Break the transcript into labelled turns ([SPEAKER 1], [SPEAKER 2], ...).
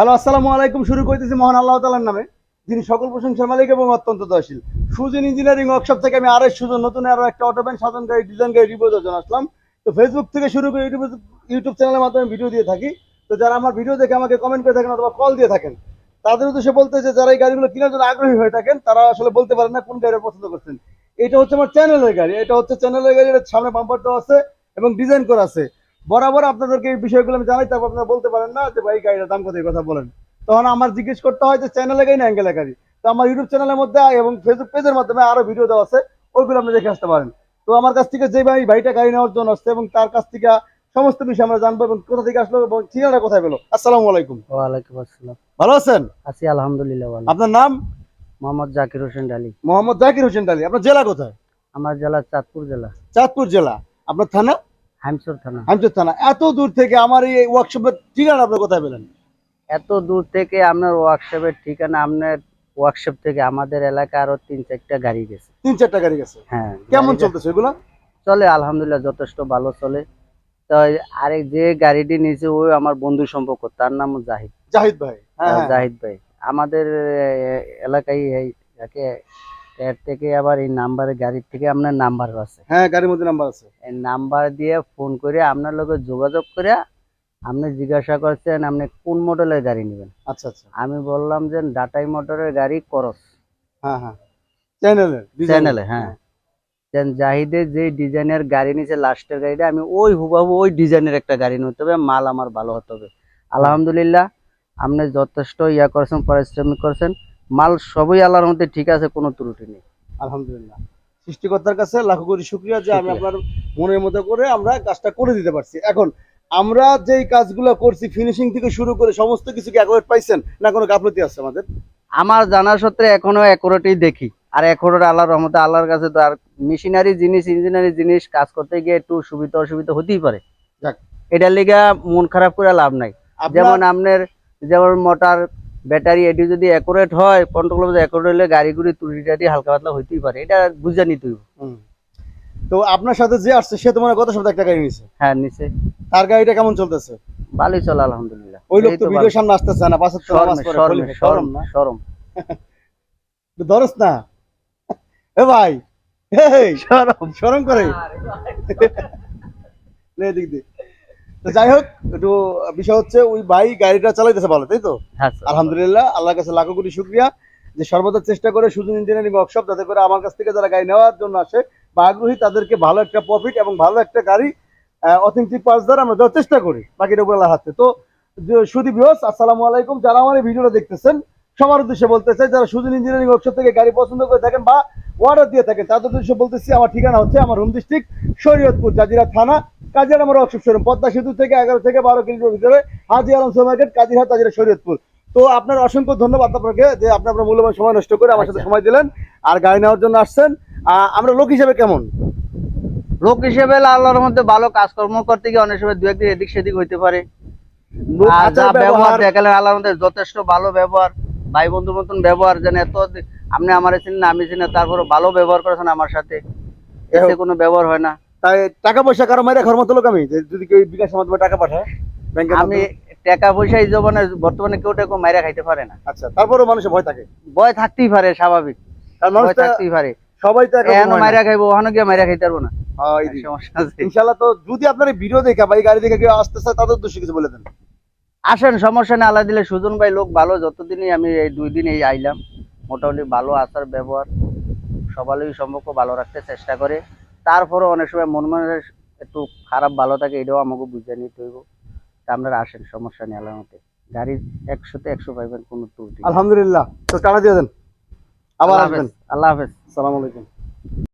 [SPEAKER 1] Hello, আসসালামু আলাইকুম। শুরু করতেছি মহান আল্লাহ তাআলার নামে, যিনি সকল প্রশংসার মালিক এবং অত্যন্ত দয়াশীল। সুজন ইঞ্জিনিয়ারিং ওয়ার্কশপ থেকে আমি আরো সুজন নতুন আরো একটা অটো ভ্যান সাধারণ গাড়ি ডিজাইন গাড়ি রিভিউ দেওয়ার জন্য আসলাম। তো ফেসবুক থেকে শুরু করে ইউটিউব চ্যানেলের মাধ্যমে ভিডিও দিয়ে থাকি। তো যারা আমার ভিডিও দেখে আমাকে কমেন্ট করে থাকেন অথবা কল দিয়ে থাকেন, তাদের উদ্দেশ্যে বলতে যে যারা এই গাড়িগুলো কেনার জন্য আগ্রহী হয়ে থাকেন, তারা আসলে বলতে পারেন না কোন গাড়ি পছন্দ করছেন। এটা হচ্ছে আমার চ্যানেলের গাড়ি, এটা হচ্ছে চ্যানেলের গাড়ি, এর সামনে বাম্পার দেওয়া আছে এবং ডিজাইন করা আছে। বরাবর আপনাদেরকে এই বিষয়গুলো আমি জানাই, তারপর আপনারা বলতে পারেন না যে ভাই গাড়িটার দাম কত, এই কথা বলেন। তখন আমার জিজ্ঞেস করতে হয় যে চ্যানেলে গাড়ি না অ্যাঙ্গেলে গাড়ি। তো আমার ইউটিউব চ্যানেলের মধ্যে এবং ফেসবুক পেজের মাধ্যমে আরো ভিডিও দেওয়া আছে, ওইগুলো আপনি দেখে আসতে পারেন। তো আমার কাছ থেকে যে ভাইটা গাড়ি নেওয়ার জন্য আসছে এবং তার কাছ থেকে সমস্ত বিষয় আমরা জানবো এবং কোথা থেকে আসলো এবং ঠিকানা কোথায় পেলো। আসসালামু আলাইকুম।
[SPEAKER 2] ওয়ালাইকুম আসসালাম।
[SPEAKER 1] ভালো আছেন?
[SPEAKER 2] আছি আলহামদুলিল্লাহ ভালো।
[SPEAKER 1] আপনার নাম?
[SPEAKER 2] মোহাম্মদ জাকির হোসেন ডালি।
[SPEAKER 1] মোহাম্মদ জাকির হোসেন ডালি। আপনার জেলা কোথায়?
[SPEAKER 2] আমার জেলা চাঁদপুর জেলা,
[SPEAKER 1] চাঁদপুর জেলা। আপনার থানা?
[SPEAKER 2] হামসর থানা।
[SPEAKER 1] হামচর থানা। এত দূর থেকে আমার এই ওয়ার্কশপের ঠিকানা আপনি কোথায় পেলেন?
[SPEAKER 2] এত দূর থেকে আপনার ওয়ার্কশপের ঠিকানা, আপনার ওয়ার্কশপ থেকে আমাদের এলাকায় আরো 3-4টা গাড়ি গেছে।
[SPEAKER 1] 3-4টা গাড়ি গেছে।
[SPEAKER 2] হ্যাঁ,
[SPEAKER 1] কেমন চলতেছে এগুলা?
[SPEAKER 2] চলে আলহামদুলিল্লাহ, যথেষ্ট ভালো চলে। তো আরেক যে গাড়িটি নিয়েছে ওই আমার বন্ধু সম্পর্ক, তার নাম জাহিদ।
[SPEAKER 1] জাহিদ ভাই। হ্যাঁ, হ্যাঁ।
[SPEAKER 2] জাহিদ ভাই আমাদের এলাকায় একে এর থেকে আবার এই নাম্বারের গাড়ির থেকে আপনার নাম্বার আছে।
[SPEAKER 1] হ্যাঁ, গাড়ির মধ্যে নাম্বার আছে।
[SPEAKER 2] এই নাম্বার দিয়ে ফোন করে আপনার লগে যোগাযোগ করে আপনি জিজ্ঞাসা করছেন আপনি কোন মডেলের গাড়ি নেবেন।
[SPEAKER 1] আচ্ছা, আচ্ছা।
[SPEAKER 2] আমি বললাম যে ডাটাই মোটরের গাড়ি করস।
[SPEAKER 1] হ্যাঁ, হ্যাঁ। চ্যানেলে।
[SPEAKER 2] হ্যাঁ, জাহিদের যে ডিজাইনের গাড়ি নিছে লাস্টের গাড়িটা, আমি ওই হুবাহু ওই ডিজাইনের একটা গাড়ি নিতে হবে, মাল আমার ভালো হতে হবে। আলহামদুলিল্লাহ, আপনি যথেষ্ট করছেন, পরিশ্রমিক করছেন, মাল সবই আল্লাহর মধ্যে ঠিক আছে, কোনো ত্রুটি নেই।
[SPEAKER 1] আলহামদুলিল্লাহ। সৃষ্টিকর্তার কাছে লাখো কোটি শুকরিয়া যে আমি আপনার মনের মতো করে আমরা কাজটা করে দিতে পারছি। এখন আমরা যেই কাজগুলো করছি, ফিনিশিং থেকে শুরু করে সমস্ত কিছু কি অ্যাকুরেট পাইছেন না কোনো গাফলতি আছে আমাদের?
[SPEAKER 2] আমার জানা সত্ত্বে এখনো অ্যাকুরেটই দেখি, আর অ্যাকুরেট আল্লাহর রহমতে, আল্লাহর কাছে তো। আর মেশিনারি জিনিস, ইঞ্জিনিয়ারিং জিনিস কাজ করতে গিয়ে একটু সুবিধা অসুবিধা হতেই পারে।
[SPEAKER 1] যাক।
[SPEAKER 2] এটার লিগা মন খারাপ করে লাভ নাই। যেমন আপনার যেমন মোটর, ব্যাটারি, এটি যদি অ্যাকুরেট হয়, কন্ট্রোল অ্যাকুরেট হলে গাড়িগুড়ি ত্রুটি হালকা পাতলা হইতেই পারে, এটা বুঝে নিতেই।
[SPEAKER 1] তো আপনার সাথে যে আসছে সে তোমার গত সপ্তাহে একটা গাড়ি নিছে।
[SPEAKER 2] হ্যাঁ, নিচে।
[SPEAKER 1] তার গাড়িটা কেমন চলতেছে?
[SPEAKER 2] ভালোই চলে আলহামদুলিল্লাহ।
[SPEAKER 1] ওই লোক তো ভিডিওর সামনে আসতেছে না, পাঁচ ওয়াক্ত নামাজ পড়ে। শরম না?
[SPEAKER 2] শরম
[SPEAKER 1] ধরস না এ ভাই, এই শরম করে লে দিক দে। তো যাই হোক, একটু বিষয় হচ্ছে ওই ভাই গাড়িটা চালাইতেছে ভালো, তাই তো?
[SPEAKER 2] হ্যাঁ,
[SPEAKER 1] আলহামদুলিল্লাহ, আল্লাহর কাছে লাখো কোটি শুকরিয়া যে সর্বদা চেষ্টা করে সুজন ইঞ্জিনিয়ারিং ওয়ার্কশপ, যাতে করে আমার কাছ থেকে যারা গাড়ি নেওয়ার জন্য আসে বা আগ্রহী, তাদেরকে ভালো একটা প্রফিট এবং ভালো একটা গাড়ি অথেন্টিক পার্টস দ্বারা আমরা দেওয়ার চেষ্টা করি, বাকিটা উপর আল্লাহর হাতে। তো সুদী ভিউয়ার্স, আসসালামু আলাইকুম। যারা আমার এই ভিডিওটা দেখতেছেন, সবার উদ্দেশ্যে বলতে চাই, যারা সুজন ইঞ্জিনিয়ারিং ওয়ার্কশপ থেকে গাড়ি পছন্দ করে থাকেন বা অর্ডার দিয়ে থাকেন, তাদের উদ্দেশ্যে বলতেছি আমার ঠিকানা হচ্ছে আমার হোম ডিস্ট্রিক্ট শরীয়তপুর, জাজিরা থানা, কাজিয়ার আমার ওয়ার্কশপ শোরুম, পদ্মা সেতু থেকে 11 থেকে 12 কিলোমিটার ভিতরে, হাজি আলম সুপার মার্কেট, কাজিরহাট, জাজিরা, শরীয়তপুর। তো আপনার অসংখ্য ধন্যবাদ আপনাকে যে আপনি আপনার মূল্যবান সময় নষ্ট করে আমার সাথে সময় দিলেন আর গাড়ি নেওয়ার জন্য আসছেন। আমরা লোক হিসেবে কেমন?
[SPEAKER 2] লোক হিসেবে আল্লাহর মধ্যে ভালো, কাজকর্ম করতে গিয়ে অনেক সময় দু একদিন এদিক সেদিক হইতে পারে। ব্যবহার দেখালেন আল্লাহর মধ্যে যথেষ্ট ভালো ব্যবহার, ভাই বন্ধুর মতন ব্যবহার। যেন এত আপনি আমার চিনেন না, আমি চিনি, তারপরে ভালো ব্যবহার করেছেন আমার সাথে, এতে কোনো ব্যবহার হয় না।
[SPEAKER 1] তাই টাকা পয়সা কারো মাইরা খাওয়ার মতো লোক আমি, যদি কেউ বিকাশের মাধ্যমে টাকা পাঠায় ব্যাংকে,
[SPEAKER 2] আমি টাকা পয়সা এই জীবনে বর্তমানে কেউ টাকা মাইরা খাইতে পারে না।
[SPEAKER 1] আচ্ছা, তারপরেও মানুষের ভয় থাকে।
[SPEAKER 2] ভয় থাকতেই পারে, স্বাভাবিক, ভয় থাকতেই পারে।
[SPEAKER 1] সবাই তো
[SPEAKER 2] এখন মাইরা খাইবো, ওখানে গিয়ে মাইরা খাইতে পারবো না, সমস্যা আছে
[SPEAKER 1] ইনশাআল্লাহ। তো যদি আপনার ভিডিও দেখা বা এই গাড়ি দেখে কেউ আসতে চায়, তাদের উদ্দেশ্যে কিছু বলে দেন।
[SPEAKER 2] আসেন, সমস্যা নেই, আল্লাহ দিলে। সুজন ভাই লোক ভালো, যতদিনই আমি এই 2 দিন এই আইলাম, মোটামুটি ভালো আচার ব্যবহার, সবারই সম্পর্ক ভালো রাখতে চেষ্টা করে। তারপরে অনেক সময় মন একটু খারাপ ভালো থাকে, এটাও আমাকে বুঝে নিতে হইব। তা আপনারা আসেন, সমস্যা নেই, আল্লাহর মতে গাড়ির 100-তে 100 পাইবেন, কোনো ত্রুটি।
[SPEAKER 1] আলহামদুলিল্লাহ। তো টানা দিয়ে দেন, আবার আসবেন।
[SPEAKER 2] আল্লাহ হাফেজ।
[SPEAKER 1] আসসালামু আলাইকুম।